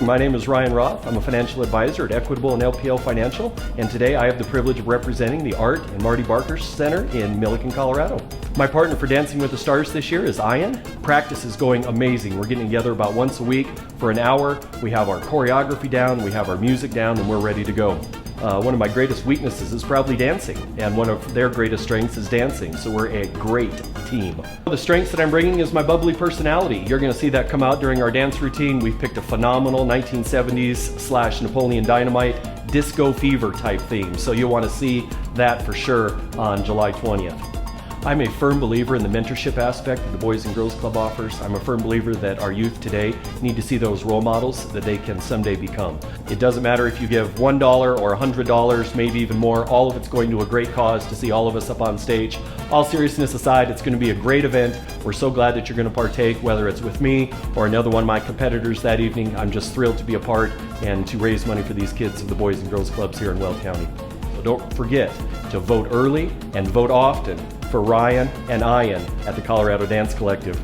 My name is Ryan Roth. I'm a financial advisor at Equitable and LPL Financial, and today I have the privilege of representing the Art and Marty Barker Center in Milliken, Colorado. My partner for Dancing with the Stars this year is Ian. Practice is going amazing. We're getting together about once a week for an hour. We have our choreography down, we have our music down, and we're ready to go. One of my greatest weaknesses is probably dancing, and one of their greatest strengths is dancing, so we're a great team. The strengths that I'm bringing is my bubbly personality. You're going to see that come out during our dance routine. We've picked a phenomenal 1970s / Napoleon Dynamite disco fever type theme, so you'll want to see that for sure on July 20th. I'm a firm believer in the mentorship aspect that the Boys and Girls Club offers. I'm a firm believer that our youth today need to see those role models that they can someday become. It doesn't matter if you give $1 or $100, maybe even more, all of it's going to a great cause to see all of us up on stage. All seriousness aside, it's going to be a great event. We're so glad that you're going to partake, whether it's with me or another one of my competitors that evening. I'm just thrilled to be a part and to raise money for these kids of the Boys and Girls Clubs here in Weld County. So don't forget to vote early and vote often for Ryan and Ian at the Colorado Dance Collective.